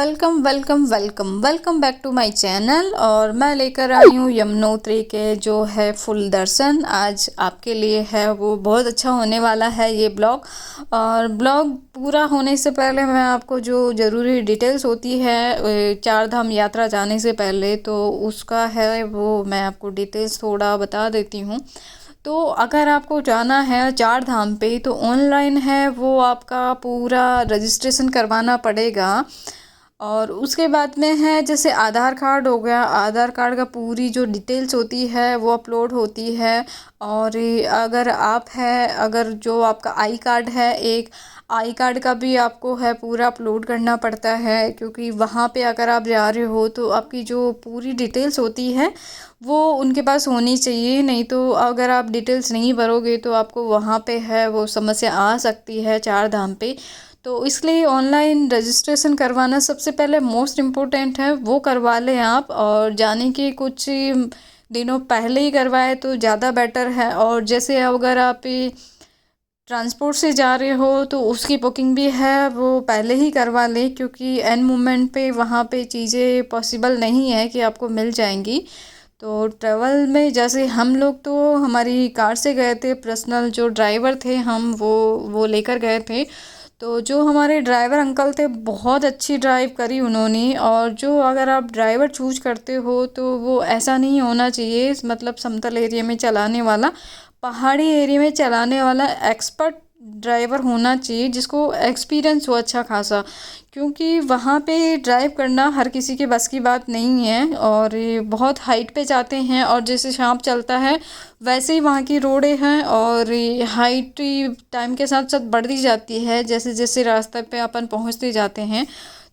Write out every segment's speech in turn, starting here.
Welcome welcome welcome welcome back to my channel. और मैं लेकर आई हूँ यमुनोत्री के जो है फुल दर्शन। आज आपके लिए है वो बहुत अच्छा होने वाला है ये ब्लॉग। और ब्लॉग पूरा होने से पहले मैं आपको जो ज़रूरी डिटेल्स होती है चार धाम यात्रा जाने से पहले, तो उसका है वो मैं आपको डिटेल्स थोड़ा बता देती हूँ। तो अगर आपको जाना है चार धाम पे तो ऑनलाइन है वो आपका पूरा रजिस्ट्रेशन करवाना पड़ेगा। और उसके बाद में है जैसे आधार कार्ड हो गया, आधार कार्ड का पूरी जो डिटेल्स होती है वो अपलोड होती है। और अगर आप है अगर जो आपका आई कार्ड है, एक आई कार्ड का भी आपको है पूरा अपलोड करना पड़ता है, क्योंकि वहाँ पे अगर आप जा रहे हो तो आपकी जो पूरी डिटेल्स होती है वो उनके पास होनी चाहिए। नहीं तो अगर आप डिटेल्स नहीं भरोगे तो आपको वहाँ पे है वो समस्या आ सकती है चार धाम पे। तो इसलिए ऑनलाइन रजिस्ट्रेशन करवाना सबसे पहले मोस्ट इम्पोर्टेंट है, वो करवा लें आप। और जाने के कुछ दिनों पहले ही करवाए तो ज़्यादा बेटर है। और जैसे अगर आप ट्रांसपोर्ट से जा रहे हो तो उसकी बुकिंग भी है वो पहले ही करवा लें, क्योंकि एन मोमेंट पे वहाँ पे चीज़ें पॉसिबल नहीं है कि आपको मिल जाएंगी। तो ट्रैवल में जैसे हम लोग तो हमारी कार से गए थे, पर्सनल जो ड्राइवर थे हम वो लेकर गए थे। तो जो हमारे ड्राइवर अंकल थे बहुत अच्छी ड्राइव करी उन्होंने। और जो अगर आप ड्राइवर चूज करते हो तो वो ऐसा नहीं होना चाहिए मतलब समतल एरिया में चलाने वाला, पहाड़ी एरिया में चलाने वाला एक्सपर्ट ड्राइवर होना चाहिए जिसको एक्सपीरियंस हो अच्छा खासा, क्योंकि वहाँ पे ड्राइव करना हर किसी के बस की बात नहीं है। और ये बहुत हाइट पे जाते हैं और जैसे सांप चलता है वैसे ही वहाँ की रोडें हैं। और ये हाइट टाइम के साथ साथ बढ़ती जाती है जैसे जैसे रास्ते पे अपन पहुँचते जाते हैं।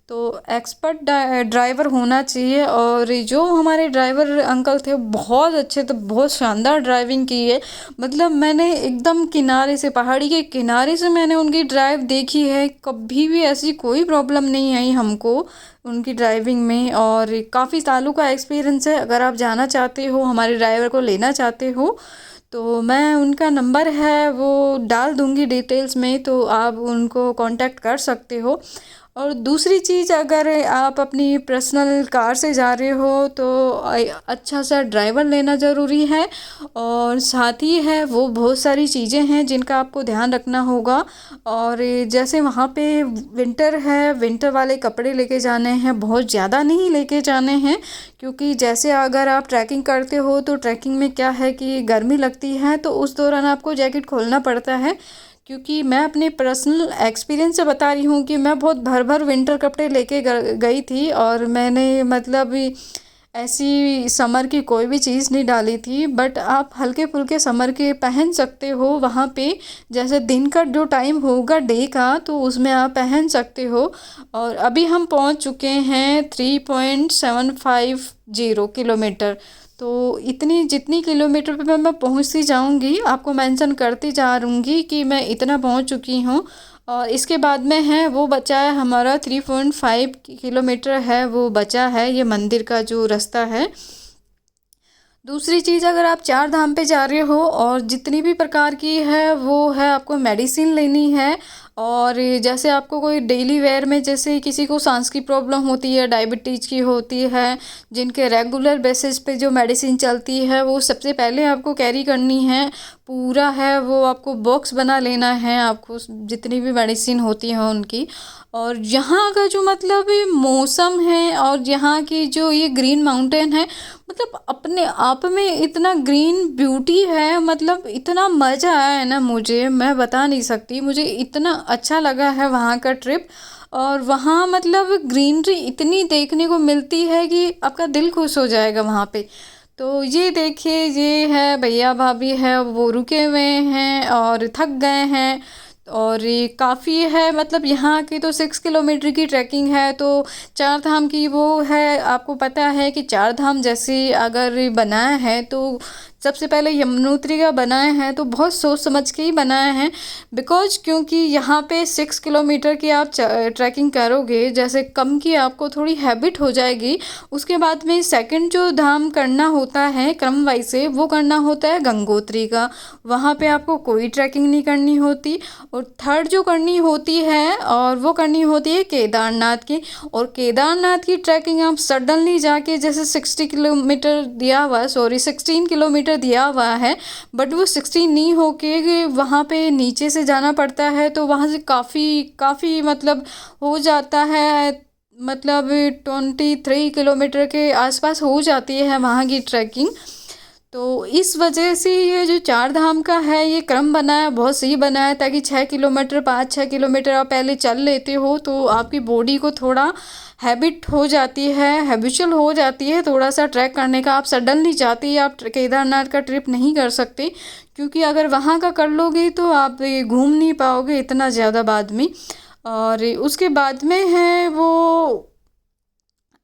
तो एक्सपर्ट ड्राइवर होना चाहिए। और जो हमारे ड्राइवर अंकल थे बहुत अच्छे थे, बहुत शानदार ड्राइविंग की है। मतलब मैंने एकदम किनारे से, पहाड़ी के किनारे से मैंने उनकी ड्राइव देखी है, कभी भी ऐसी कोई प्रॉब्लम नहीं आई हमको उनकी ड्राइविंग में। और काफ़ी सालों का एक्सपीरियंस है। अगर आप जाना चाहते हो, हमारे ड्राइवर को लेना चाहते हो, तो मैं उनका नंबर है वो डाल दूँगी डिटेल्स में, तो आप उनको कांटेक्ट कर सकते हो। और दूसरी चीज़, अगर आप अपनी पर्सनल कार से जा रहे हो तो अच्छा सा ड्राइवर लेना ज़रूरी है। और साथ ही है वो बहुत सारी चीज़ें हैं जिनका आपको ध्यान रखना होगा। और जैसे वहाँ पे विंटर है, विंटर वाले कपड़े लेके जाने हैं, बहुत ज़्यादा नहीं लेके जाने हैं। क्योंकि जैसे अगर आप ट्रैकिंग करते हो तो ट्रैकिंग में क्या है कि गर्मी लगती है, तो उस दौरान आपको जैकेट खोलना पड़ता है। क्योंकि मैं अपने पर्सनल एक्सपीरियंस से बता रही हूँ कि मैं बहुत भर भर विंटर कपड़े लेके गई थी। और मैंने मतलब ऐसी समर की कोई भी चीज़ नहीं डाली थी। बट आप हल्के फुल्के समर के पहन सकते हो वहाँ पे, जैसे दिन का जो टाइम होगा डे का तो उसमें आप पहन सकते हो। और अभी हम पहुँच चुके हैं 3.750 किलोमीटर। तो इतनी जितनी किलोमीटर पे मैं पहुंचती जाऊंगी आपको मेंशन करती जा रहूँगी कि मैं इतना पहुंच चुकी हूँ। और इसके बाद में है वो बचा है हमारा 3.5 किलोमीटर है वो बचा है, ये मंदिर का जो रास्ता है। दूसरी चीज़, अगर आप चार धाम पे जा रहे हो और जितनी भी प्रकार की है वो है आपको मेडिसिन लेनी है। और जैसे आपको कोई डेली वेयर में, जैसे किसी को सांस की प्रॉब्लम होती है, डायबिटीज़ की होती है, जिनके रेगुलर बेसिस पे जो मेडिसिन चलती है वो सबसे पहले आपको कैरी करनी है। पूरा है वो आपको बॉक्स बना लेना है आपको जितनी भी मेडिसिन होती हैं उनकी। और यहाँ का जो मतलब ये मौसम है और यहाँ की जो ये ग्रीन माउंटेन है, मतलब अपने आप में इतना ग्रीन ब्यूटी है, मतलब इतना मज़ा आया है ना मुझे, मैं बता नहीं सकती। मुझे इतना अच्छा लगा है वहाँ का ट्रिप। और वहाँ मतलब ग्रीनरी इतनी देखने को मिलती है कि आपका दिल खुश हो जाएगा वहाँ पे। तो ये देखिए, ये है भैया भाभी है वो रुके हुए हैं और थक गए हैं। और ये काफ़ी है, मतलब यहाँ की तो 6 किलोमीटर की ट्रैकिंग है। तो चार धाम की वो है, आपको पता है कि चार धाम जैसे अगर बनाया है तो सबसे पहले यमुनोत्री का बनाए हैं तो बहुत सोच समझ के ही बनाए हैं, बिकॉज क्योंकि यहाँ पे 6 किलोमीटर की आप ट्रैकिंग करोगे, जैसे कम की आपको थोड़ी हैबिट हो जाएगी। उसके बाद में सेकंड जो धाम करना होता है क्रम वाइज से, वो करना होता है गंगोत्री का। वहाँ पे आपको कोई ट्रैकिंग नहीं करनी होती। और थर्ड जो करनी होती है और वो करनी होती है केदारनाथ की। और केदारनाथ की ट्रैकिंग आप सडनली जाके, जैसे 60 किलोमीटर दिया हुआ है, सॉरी 16 किलोमीटर दिया हुआ है, बट वो 16 नहीं होके वहाँ पे नीचे से जाना पड़ता है। तो वहाँ से काफ़ी मतलब हो जाता है, मतलब 23 किलोमीटर के आसपास हो जाती है वहाँ की ट्रैकिंग। तो इस वजह से ये जो चार धाम का है ये क्रम बनाया बहुत सही बनाया, ताकि 6 किलोमीटर 5-6 किलोमीटर आप पहले चल लेते हो तो आपकी बॉडी को थोड़ा हैबिट हो जाती है, हैबिचुअल हो जाती है थोड़ा सा ट्रैक करने का। आप सडनली जाते ही आप केदारनाथ का ट्रिप नहीं कर सकते, क्योंकि अगर वहाँ का कर लोगे तो आप घूम नहीं पाओगे इतना ज़्यादा बाद में। और उसके बाद में है वो,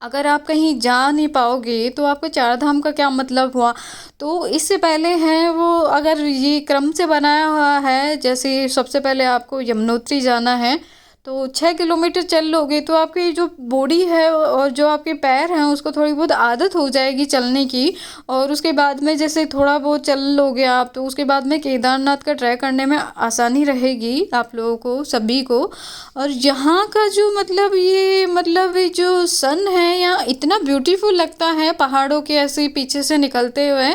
अगर आप कहीं जा नहीं पाओगे तो आपको चार धाम का क्या मतलब हुआ। तो इससे पहले है वो, अगर ये क्रम से बनाया हुआ है, जैसे सबसे पहले आपको यमुनोत्री जाना है तो 6 किलोमीटर चल लोगे तो आपकी जो बॉडी है और जो आपके पैर हैं उसको थोड़ी बहुत आदत हो जाएगी चलने की। और उसके बाद में जैसे थोड़ा बहुत चल लोगे आप, तो उसके बाद में केदारनाथ का ट्रैक करने में आसानी रहेगी आप लोगों को सभी को। और यहाँ का जो मतलब ये जो सन है यहाँ इतना ब्यूटीफुल लगता है, पहाड़ों के ऐसे पीछे से निकलते हुए।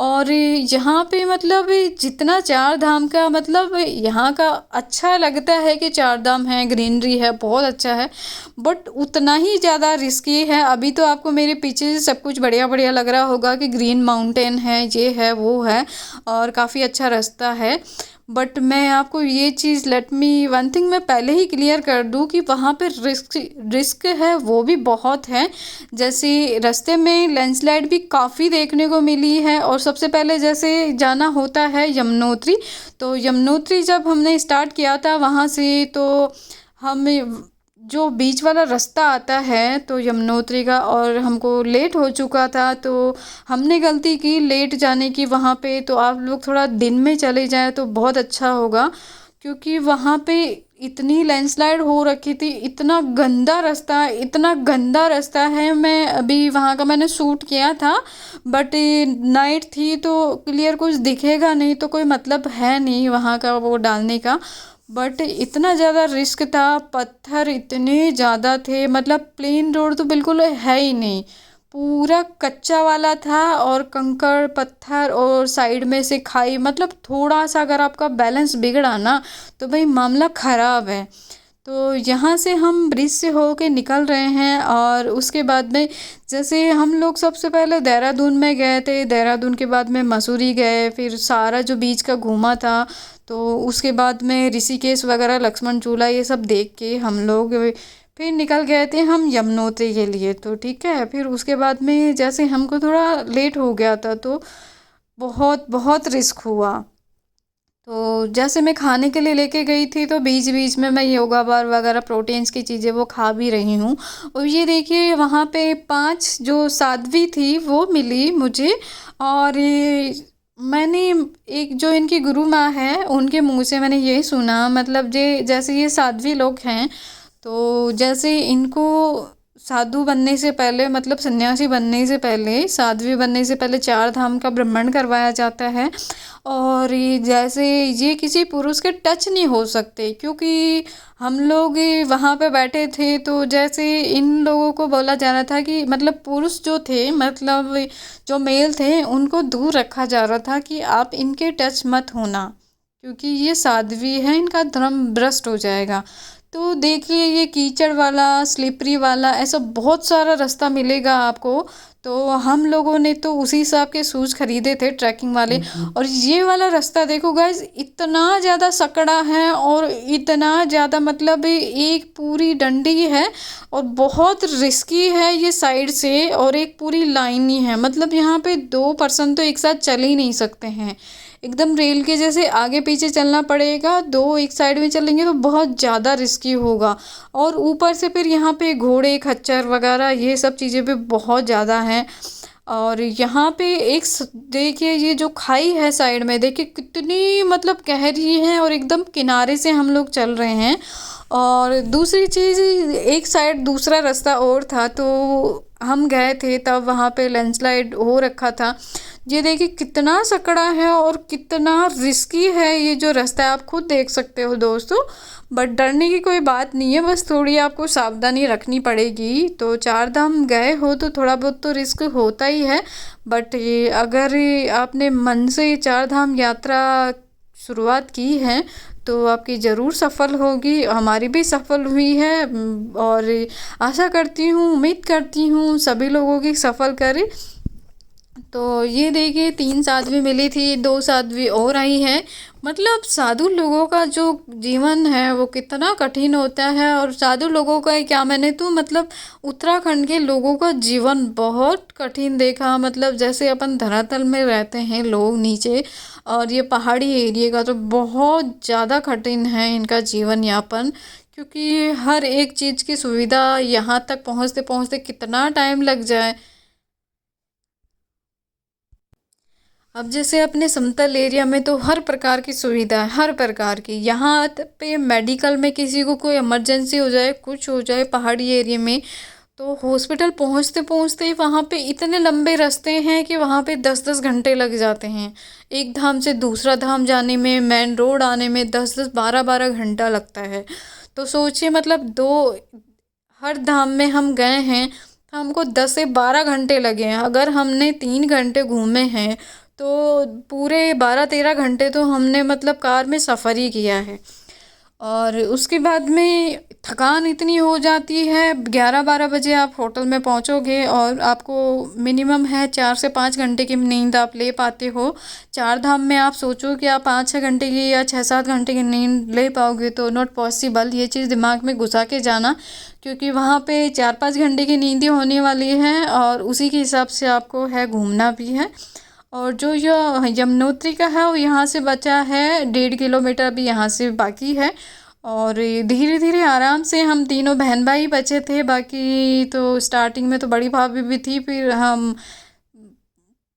और यहाँ पे मतलब जितना चार धाम का मतलब यहाँ का अच्छा लगता है कि चार धाम है, ग्रीनरी है, बहुत अच्छा है, बट उतना ही ज़्यादा रिस्की है। अभी तो आपको मेरे पीछे से सब कुछ बढ़िया बढ़िया लग रहा होगा कि ग्रीन माउंटेन है, ये है वो है, और काफ़ी अच्छा रास्ता है। बट मैं आपको ये चीज़, लेट मी वन थिंग मैं पहले ही क्लियर कर दूँ कि वहाँ पे रिस्क है वो भी बहुत है। जैसे रास्ते में लैंडस्लाइड भी काफ़ी देखने को मिली है। और सबसे पहले जैसे जाना होता है यमुनोत्री, तो यमुनोत्री जब हमने स्टार्ट किया था वहाँ से, तो हम जो बीच वाला रास्ता आता है तो यमुनोत्री का, और हमको लेट हो चुका था तो हमने गलती की लेट जाने की वहाँ पे। तो आप लोग थोड़ा दिन में चले जाएं तो बहुत अच्छा होगा, क्योंकि वहाँ पे इतनी लैंडस्लाइड हो रखी थी, इतना गंदा रास्ता है। मैं अभी वहाँ का मैंने शूट किया था, बट नाइट थी तो क्लियर कुछ दिखेगा नहीं, तो कोई मतलब है नहीं वहाँ का वो डालने का। बट इतना ज़्यादा रिस्क था, पत्थर इतने ज़्यादा थे, मतलब प्लेन रोड तो बिल्कुल है ही नहीं, पूरा कच्चा वाला था, और कंकड़ पत्थर और साइड में से खाई, मतलब थोड़ा सा अगर आपका बैलेंस बिगड़ा ना तो भाई मामला ख़राब है। तो यहाँ से हम ब्रिज से होके निकल रहे हैं। और उसके बाद में जैसे हम लोग सबसे पहले देहरादून में गए थे, देहरादून के बाद में मसूरी गए, फिर सारा जो बीच का घूमा था, तो उसके बाद में ऋषिकेश वगैरह लक्ष्मण झूला ये सब देख के हम लोग फिर निकल गए थे हम यमुनोत्री के लिए। तो ठीक है, फिर उसके बाद में जैसे हमको थोड़ा लेट हो गया था तो बहुत बहुत रिस्क हुआ। तो जैसे मैं खाने के लिए लेके गई थी तो बीच बीच में मैं योगा बार वगैरह प्रोटीन्स की चीज़ें वो खा भी रही हूँ। और ये देखिए वहाँ पे 5 जो साध्वी थी वो मिली मुझे। और मैंने एक जो इनकी गुरु माँ है उनके मुंह से मैंने यही सुना, मतलब जैसे ये साध्वी लोग हैं, तो जैसे इनको साधु बनने से पहले, मतलब सन्यासी बनने से पहले, साध्वी बनने से पहले चार धाम का भ्रमण करवाया जाता है। और जैसे ये किसी पुरुष के टच नहीं हो सकते, क्योंकि हम लोग वहाँ पे बैठे थे तो जैसे इन लोगों को बोला जा रहा था कि मतलब पुरुष जो थे, मतलब जो मेल थे, उनको दूर रखा जा रहा था कि आप इनके टच मत होना, क्योंकि ये साध्वी है, इनका धर्म भ्रष्ट हो जाएगा। तो देखिए ये कीचड़ वाला, स्लिपरी वाला, ऐसा बहुत सारा रास्ता मिलेगा आपको। तो हम लोगों ने तो उसी हिसाब के शूज खरीदे थे ट्रैकिंग वाले। और ये वाला रास्ता देखो गाइस, इतना ज़्यादा सकड़ा है और इतना ज़्यादा मतलब एक पूरी डंडी है, और बहुत रिस्की है ये साइड से, और एक पूरी लाइन ही है, मतलब यहाँ पे 2 पर्सन तो एक साथ चल ही नहीं सकते हैं। एकदम रेल के जैसे आगे पीछे चलना पड़ेगा, 2 एक साइड में चलेंगे तो बहुत ज़्यादा रिस्की होगा। और ऊपर से फिर यहाँ पे घोड़े खच्चर वगैरह ये सब चीज़ें भी बहुत ज़्यादा हैं। और यहाँ पे देखिए ये जो खाई है साइड में, देखिए कितनी मतलब गहरी है और एकदम किनारे से हम लोग चल रहे हैं। और दूसरी चीज़, एक साइड दूसरा रास्ता और था, तो हम गए थे तब वहाँ पे लैंडस्लाइड हो रखा था। ये देखिए कितना सकड़ा है और कितना रिस्की है ये जो रास्ता है, आप खुद देख सकते हो दोस्तों। बट डरने की कोई बात नहीं है, बस थोड़ी आपको सावधानी रखनी पड़ेगी। तो चार धाम गए हो तो थोड़ा बहुत तो रिस्क होता ही है, बट ये अगर आपने मन से चार धाम यात्रा शुरुआत की है तो आपकी ज़रूर सफल होगी। हमारी भी सफल हुई है और आशा करती हूँ, उम्मीद करती हूँ सभी लोगों की सफल करे। तो ये देखिए 3 साध्वी मिली थी, 2 साध्वी और आई है। मतलब साधु लोगों का जो जीवन है वो कितना कठिन होता है, और साधु लोगों का क्या, मैंने तो मतलब उत्तराखंड के लोगों का जीवन बहुत कठिन देखा। मतलब जैसे अपन धरातल में रहते हैं लोग नीचे, और ये पहाड़ी एरिया का तो बहुत ज़्यादा कठिन है इनका जीवन यापन, क्योंकि हर एक चीज़ की सुविधा यहाँ तक पहुँचते पहुँचते कितना टाइम लग जाए। अब जैसे अपने समतल एरिया में तो हर प्रकार की सुविधा है, हर प्रकार की। यहाँ पे मेडिकल में किसी को कोई इमरजेंसी हो जाए, कुछ हो जाए पहाड़ी एरिया में, तो हॉस्पिटल पहुँचते पहुँचते वहाँ पे इतने लंबे रास्ते हैं कि वहाँ पे 10-10 घंटे लग जाते हैं। एक धाम से दूसरा धाम जाने में, मेन रोड आने में 10-10 12-12 घंटा लगता है। तो सोचिए मतलब दो, हर धाम में हम गए हैं तो हमको 10 से 12 घंटे लगे हैं। अगर हमने 3 घंटे घूमे हैं तो पूरे 12-13 घंटे तो हमने मतलब कार में सफ़र ही किया है। और उसके बाद में थकान इतनी हो जाती है, 11-12 बजे आप होटल में पहुंचोगे और आपको मिनिमम है 4 से 5 घंटे की नींद आप ले पाते हो। चार धाम में आप सोचो कि आप 5-6 घंटे की या 6-7 घंटे की नींद ले पाओगे, तो नॉट पॉसिबल। ये चीज़ दिमाग में घुसा के जाना, क्योंकि वहाँ पे 4-5 घंटे की नींद ही होने वाली है और उसी के हिसाब से आपको है घूमना भी है। और जो यमुनोत्री का है वो यहाँ से बचा है 1.5 किलोमीटर अभी यहाँ से बाकी है। और धीरे धीरे आराम से हम तीनों बहन भाई बचे थे, बाकी तो स्टार्टिंग में तो बड़ी भाभी भी थी, फिर हम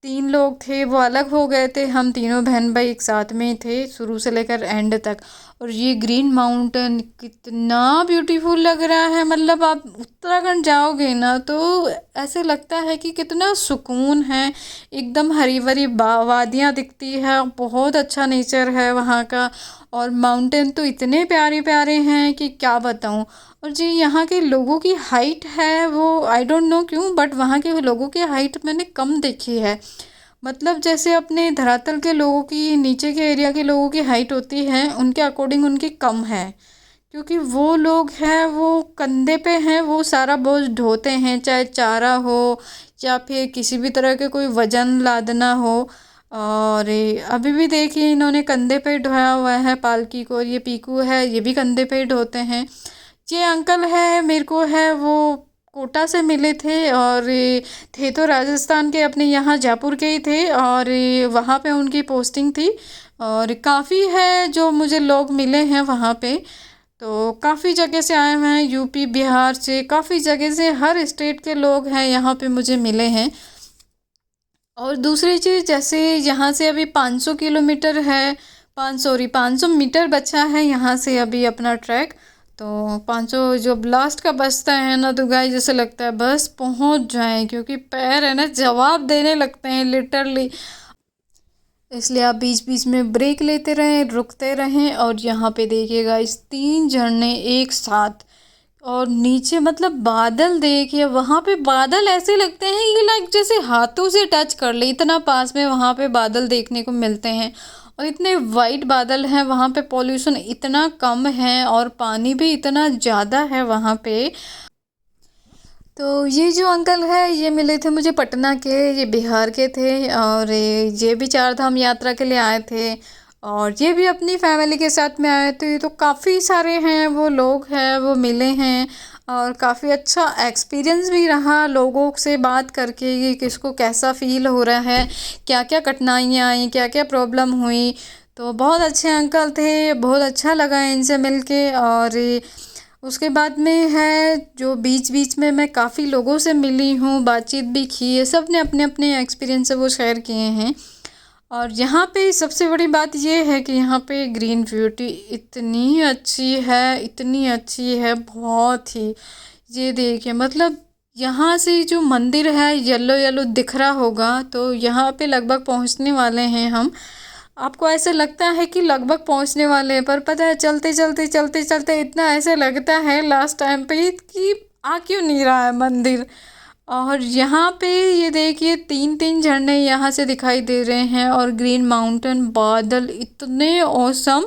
3 लोग थे वो अलग हो गए थे, हम तीनों बहन भाई एक साथ में थे शुरू से लेकर एंड तक। और ये ग्रीन माउंटेन कितना ब्यूटीफुल लग रहा है, मतलब आप उत्तराखंड जाओगे ना तो ऐसे लगता है कि कितना सुकून है। एकदम हरी भरी वादियाँ दिखती है, बहुत अच्छा नेचर है वहाँ का। और माउंटेन तो इतने प्यारे प्यारे हैं कि क्या बताऊँ। और जी यहाँ के लोगों की हाइट है वो आई डोंट नो क्यों, बट वहाँ के लोगों की हाइट मैंने कम देखी है। मतलब जैसे अपने धरातल के लोगों की, नीचे के एरिया के लोगों की हाइट होती है, उनके अकॉर्डिंग उनकी कम है, क्योंकि वो लोग हैं वो कंधे पे हैं, वो सारा बोझ ढोते हैं, चाहे चारा हो या फिर किसी भी तरह के कोई वजन लादना हो। और अभी भी देखिए इन्होंने कंधे पे ढोया हुआ है पालकी को। ये पीकू है, ये भी कंधे पे ढोते हैं। ये अंकल है मेरे को है वो कोटा से मिले थे, और थे तो राजस्थान के, अपने यहाँ जयपुर के ही थे, और वहाँ पे उनकी पोस्टिंग थी। और काफ़ी है जो मुझे लोग मिले हैं वहाँ पे, तो काफ़ी जगह से आए हुए हैं, यूपी बिहार से, काफ़ी जगह से, हर स्टेट के लोग हैं यहाँ पे मुझे मिले हैं। और दूसरी चीज़, जैसे यहाँ से अभी 500 किलोमीटर है, 500 मीटर बचा है यहाँ से अभी अपना ट्रैक। तो 500 जो लास्ट का बचता है ना, तो गाइस जैसे लगता है बस पहुँच जाएं, क्योंकि पैर है ना जवाब देने लगते हैं लिटरली। इसलिए आप बीच बीच में ब्रेक लेते रहें, रुकते रहें। और यहाँ पे देखिएगा इस 3 झरने एक साथ, और नीचे मतलब बादल देखिए, वहाँ पे बादल ऐसे लगते हैं कि लाइक जैसे हाथों से टच कर ले, इतना पास में वहाँ पे बादल देखने को मिलते हैं। और इतने वाइट बादल हैं वहाँ पे, पॉल्यूशन इतना कम है और पानी भी इतना ज़्यादा है वहाँ पे। तो ये जो अंकल है ये मिले थे मुझे पटना के, ये बिहार के थे, और ये भी चार धाम यात्रा के लिए आए थे, और ये भी अपनी फैमिली के साथ में आए थे। तो काफ़ी सारे हैं वो लोग हैं वो मिले हैं, और काफ़ी अच्छा एक्सपीरियंस भी रहा लोगों से बात करके कि किसको कैसा फ़ील हो रहा है, क्या क्या कठिनाइयाँ आई, क्या क्या प्रॉब्लम हुई। तो बहुत अच्छे अंकल थे, बहुत अच्छा लगा इनसे मिलके। और उसके बाद में है जो बीच बीच में मैं काफ़ी लोगों से मिली हूँ, बातचीत भी की है, सब ने अपने अपने एक्सपीरियंस है वो शेयर किए हैं। और यहाँ पे सबसे बड़ी बात ये है कि यहाँ पे ग्रीन ब्यूटी इतनी अच्छी है, इतनी अच्छी है, बहुत ही। ये देखिए मतलब यहाँ से जो मंदिर है येलो येलो दिख रहा होगा, तो यहाँ पे लगभग पहुँचने वाले हैं हम। आपको ऐसे लगता है कि लगभग पहुंचने वाले हैं, पर पता है चलते चलते चलते चलते इतना ऐसे लगता है लास्ट टाइम पे कि आ क्यों नहीं रहा है मंदिर। और यहाँ पे ये देखिए तीन तीन झरने यहाँ से दिखाई दे रहे हैं, और ग्रीन माउंटेन, बादल इतने औसम,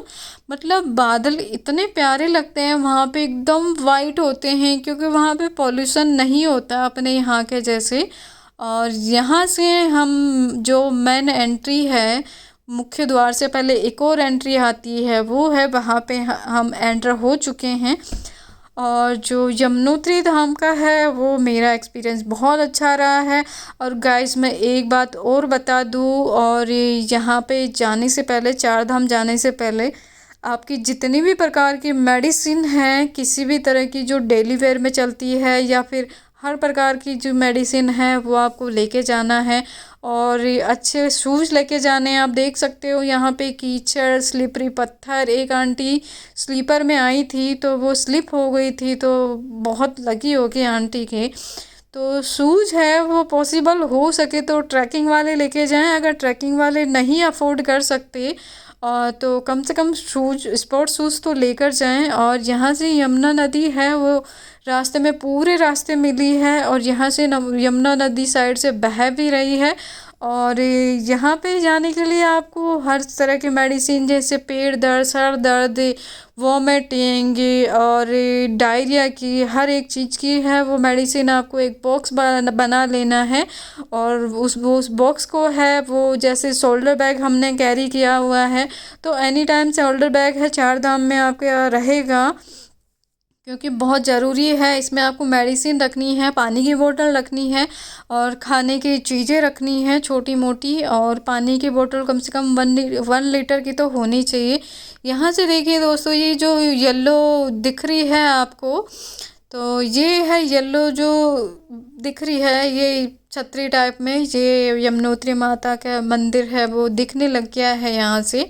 मतलब बादल इतने प्यारे लगते हैं वहाँ पे, एकदम वाइट होते हैं क्योंकि वहाँ पे पॉल्यूशन नहीं होता अपने यहाँ के जैसे। और यहाँ से हम जो मेन एंट्री है, मुख्य द्वार से पहले एक और एंट्री आती है, वो है वहाँ पे हम एंटर हो चुके हैं। और जो यमुनोत्री धाम का है वो मेरा एक्सपीरियंस बहुत अच्छा रहा है। और गाइस मैं एक बात और बता दूँ, और यहाँ पे जाने से पहले, चार धाम जाने से पहले, आपकी जितनी भी प्रकार की मेडिसिन है, किसी भी तरह की जो डेली वेयर में चलती है, या फिर हर प्रकार की जो मेडिसिन है वो आपको लेके जाना है। और अच्छे शूज़ लेके जाने हैं। आप देख सकते हो यहाँ पे कीचड़, स्लिपरी पत्थर, एक आंटी स्लीपर में आई थी तो वो स्लिप हो गई थी, तो बहुत लगी होगी आंटी के। तो शूज़ है वो पॉसिबल हो सके तो ट्रैकिंग वाले लेके जाएं। अगर ट्रैकिंग वाले नहीं अफोर्ड कर सकते तो कम से कम शूज, स्पोर्ट शूज़ तो लेकर जाएं। और यहाँ से यमुना नदी है वो रास्ते में, पूरे रास्ते मिली है, और यहाँ से यमुना नदी साइड से बह भी रही है। और यहाँ पे जाने के लिए आपको हर तरह की मेडिसिन, जैसे पेट दर्द, सर दर्द, वॉमिटिंग और डायरिया की, हर एक चीज़ की है वो मेडिसिन आपको एक बॉक्स बना लेना है। और उस बॉक्स को है वो जैसे शोल्डर बैग हमने कैरी किया हुआ है, तो एनी टाइम शोल्डर बैग है चार धाम में आपके रहेगा, क्योंकि बहुत ज़रूरी है। इसमें आपको मेडिसिन रखनी है, पानी की बोतल रखनी है, और खाने की चीज़ें रखनी है छोटी मोटी। और पानी की बोतल कम से कम 1 लीटर की तो होनी चाहिए। यहाँ से देखिए दोस्तों, ये जो येलो दिख रही है आपको, तो ये है येलो जो दिख रही है, ये छतरी टाइप में, ये यमुनोत्री माता का मंदिर है वो दिखने लग गया है यहाँ से।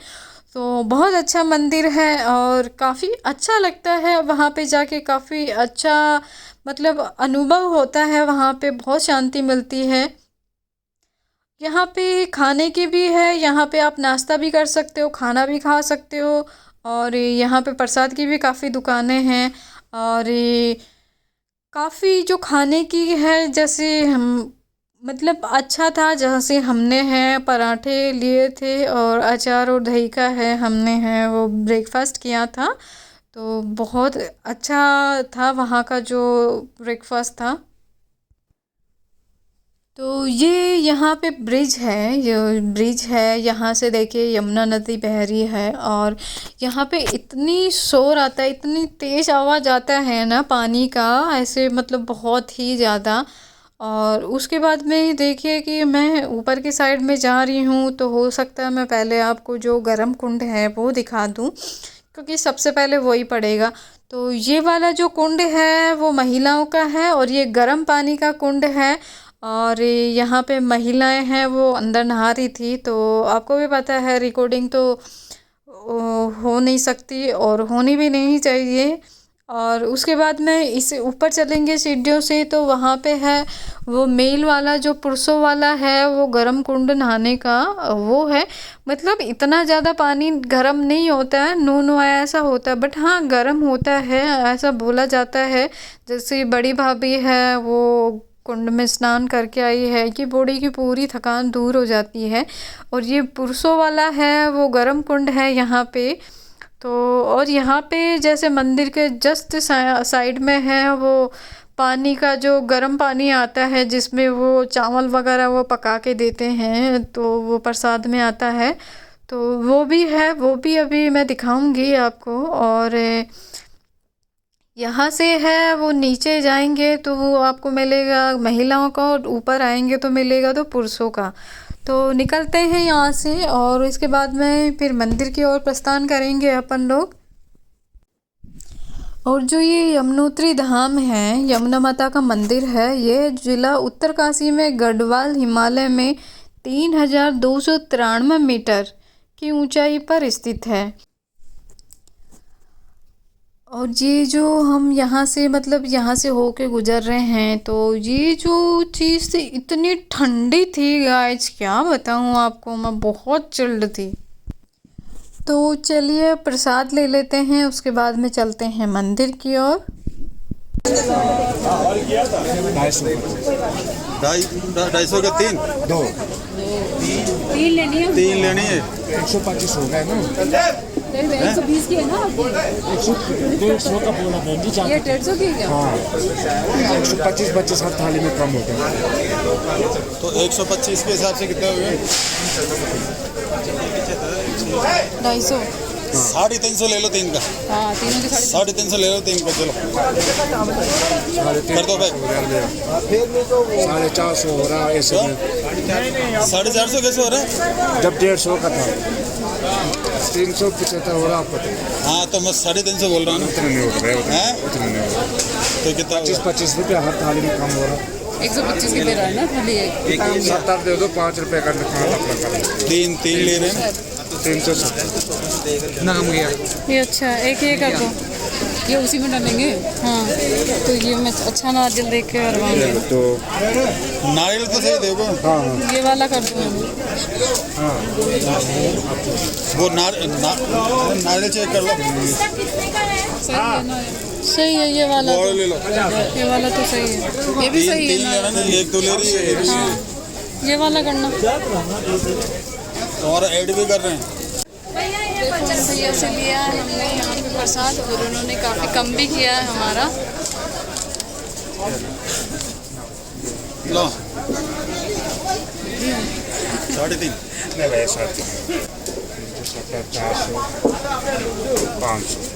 तो बहुत अच्छा मंदिर है और काफ़ी अच्छा लगता है वहाँ पे जाके, काफ़ी अच्छा मतलब अनुभव होता है वहाँ पे, बहुत शांति मिलती है। यहाँ पे खाने की भी है, यहाँ पे आप नाश्ता भी कर सकते हो, खाना भी खा सकते हो। और यहाँ पे प्रसाद की भी काफ़ी दुकानें हैं। और काफ़ी जो खाने की है, जैसे हम मतलब अच्छा था, जहाँ से हमने हैं पराठे लिए थे, और अचार और दही का है हमने है वो ब्रेकफास्ट किया था, तो बहुत अच्छा था वहाँ का जो ब्रेकफास्ट था। तो ये यहाँ पे ब्रिज है, ये ब्रिज है, यहाँ से देखिए यमुना नदी बह रही है। और यहाँ पे इतनी शोर आता है, इतनी तेज़ आवाज़ आता है ना पानी का, ऐसे मतलब बहुत ही ज़्यादा। और उसके बाद में देखिए कि मैं ऊपर की साइड में जा रही हूँ, तो हो सकता है मैं पहले आपको जो गर्म कुंड है वो दिखा दूँ, क्योंकि सबसे पहले वही पड़ेगा। तो ये वाला जो कुंड है वो महिलाओं का है, और ये गर्म पानी का कुंड है। और यहाँ पे महिलाएं हैं वो अंदर नहा रही थी, तो आपको भी पता है रिकॉर्डिंग तो हो नहीं सकती और होनी भी नहीं चाहिए। और उसके बाद में इस ऊपर चलेंगे सीढ़ियों से, तो वहाँ पे है वो मेल वाला, जो पुरुषों वाला है वो गर्म कुंड नहाने का वो है। मतलब इतना ज़्यादा पानी गर्म नहीं होता है, नो नो ऐसा होता है, बट हाँ गर्म होता है ऐसा बोला जाता है। जैसे बड़ी भाभी है वो कुंड में स्नान करके आई है कि बॉडी की पूरी थकान दूर हो जाती है। और ये पुरुषों वाला है वो गर्म कुंड है यहाँ पे। तो और यहाँ पे जैसे मंदिर के जस्ट साइड में है वो पानी का, जो गर्म पानी आता है जिसमें वो चावल वगैरह वो पका के देते हैं, तो वो प्रसाद में आता है, तो वो भी है, वो भी अभी मैं दिखाऊंगी आपको। और यहाँ से है वो नीचे जाएंगे तो वो आपको मिलेगा महिलाओं का, और ऊपर आएंगे तो मिलेगा तो पुरुषों का। तो निकलते हैं यहाँ से, और इसके बाद में फिर मंदिर की ओर प्रस्थान करेंगे अपन लोग। और जो ये यमुनोत्री धाम है, यमुना माता का मंदिर है, ये जिला उत्तरकाशी में गढ़वाल हिमालय में 3293 मीटर की ऊंचाई पर स्थित है। और ये जो हम यहाँ से मतलब यहाँ से होके गुजर रहे हैं, तो ये जो चीज़ थी इतनी ठंडी थी गाइस, क्या बताऊँ आपको, मैं बहुत चिल्ड थी। तो चलिए प्रसाद ले लेते हैं, उसके बाद में चलते हैं मंदिर की ओर। 250 के 3 2 तीन लेनी है, 3 लेनी है। 125 हो गए ना, 120 की है ना, 150 का बोला बहन जी। ये 150 की है क्या? हाँ, 125 हर थाली में कम हो गया। तो 125 के हिसाब से कितने हुए? 250। 350 ले लो 3 का। हाँ, तीनों के 350 ले लो 3 का। चलो कर दो भाई। 450 हो रहा है ऐसे में। 450 कैसे हो रहा है? जब 150 का था 375 हो रहा आपको। हाँ तो मैं 350 बोल रहा हूँ ना। उतने नहीं हो रहे, हैं? उतने नहीं हो रहे। तो कितना? 25 रुपये हर थाली में कम हो रहा। 125 की दे रहा है ना थाली एक। 70 दे दो, 5 रुपये का खाना अपना कर। 3 ले रहे हैं। 370 कितना कम गया? ये अच्छा, एक ये कर दो, ये उसी में डालेंगे। हाँ, तो ये मैं अच्छा नारियल देख के करवाऊंगी। तो नारियल तो सही देखो। हाँ ये वाला कर दो। वो नारियल चेक कर लो। सही है ये वाला, और ले लो। ये वाला तो सही है, ये भी सही है 3 लेना ना, एक तो ले रही है। हाँ, ये वाला करना। और ऐड भी कर रहे हैं। भैया से लिया है हमने यहाँ पे प्रसाद, और उन्होंने काफ़ी कम भी किया है हमारा। लो 3.5 नहीं भाई, 400 500।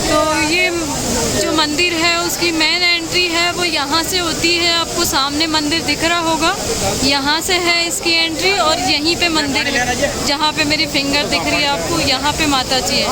तो ये जो मंदिर है उसकी मेन एंट्री है वो यहाँ से होती है। आपको सामने मंदिर दिख रहा होगा, यहाँ से है इसकी एंट्री, और यहीं पे मंदिर है जहाँ पे मेरी फिंगर दिख रही है आपको, यहाँ पे माता जी है।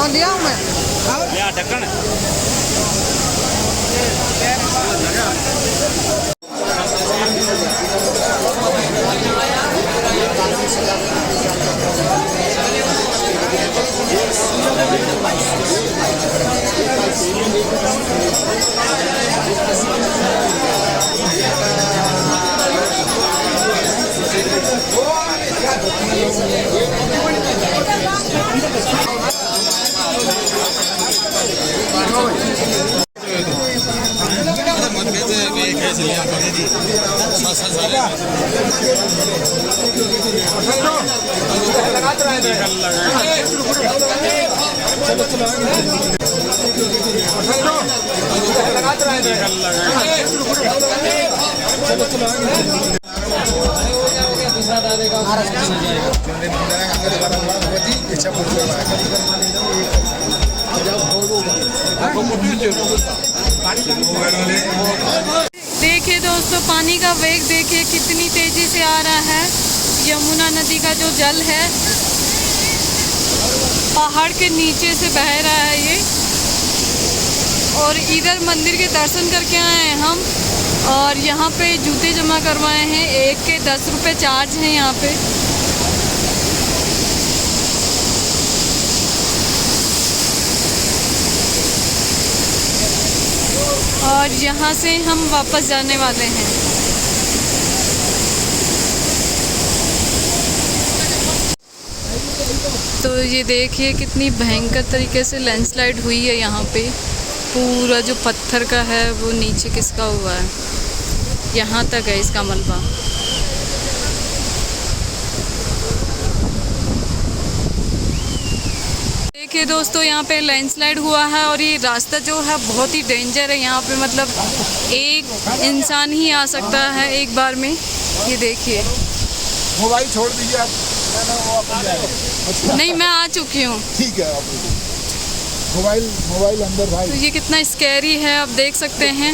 देखिए दोस्तों, पानी का वेग देखिए कितनी तेजी से आ रहा है। यमुना नदी का जो जल है पहाड़ के नीचे से बह रहा है ये। और इधर मंदिर के दर्शन करके आए हैं हम, और यहाँ पे जूते जमा करवाए हैं। एक के 10 रुपये चार्ज हैं यहाँ पे। और यहाँ से हम वापस जाने वाले हैं। तो ये देखिए कितनी भयंकर तरीके से लैंडस्लाइड हुई है यहाँ पे। पूरा जो पत्थर का है वो नीचे खिसका हुआ है, यहाँ तक है इसका मलबा। देखिए दोस्तों, यहाँ पे लैंडस्लाइड हुआ है, और ये रास्ता जो है बहुत ही डेंजर है। यहाँ पे मतलब एक इंसान ही आ सकता है एक बार में। ये देखिए, मोबाइल छोड़ दीजिए आप। नहीं मैं आ चुकी हूँ। ठीक है, आप मोबाइल अंदर भाई। तो ये कितना स्कैरी है, आप देख सकते हैं।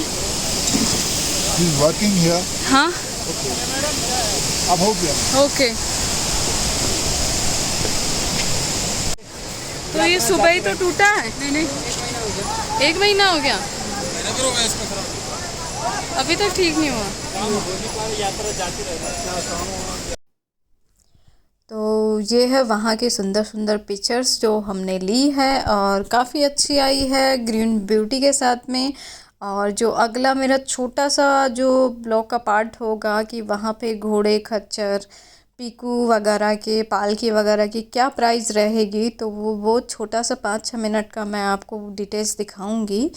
Working here. हाँ अब हो गया। ओके। तो ये सुबह ही तो टूटा है? नहीं, 1 महीना हो गया, अभी तक ठीक नहीं हुआ। तो ये है वहाँ के सुंदर सुंदर पिक्चर्स जो हमने ली है और काफ़ी अच्छी आई है ग्रीन ब्यूटी के साथ में। और जो अगला मेरा छोटा सा जो ब्लॉग का पार्ट होगा कि वहाँ पे घोड़े, खच्चर, पीकू वगैरह के, पालकी वगैरह की क्या प्राइस रहेगी, तो वो छोटा सा 5-6 मिनट का मैं आपको डिटेल्स दिखाऊंगी,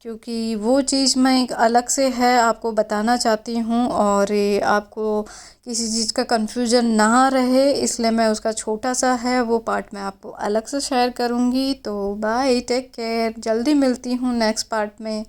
क्योंकि वो चीज़ मैं एक अलग से है आपको बताना चाहती हूँ और ये आपको किसी चीज़ का कन्फ्यूज़न ना रहे, इसलिए मैं उसका छोटा सा है वो पार्ट मैं आपको अलग से शेयर करूँगी। तो बाय, टेक केयर, जल्दी मिलती हूँ नेक्स्ट पार्ट में।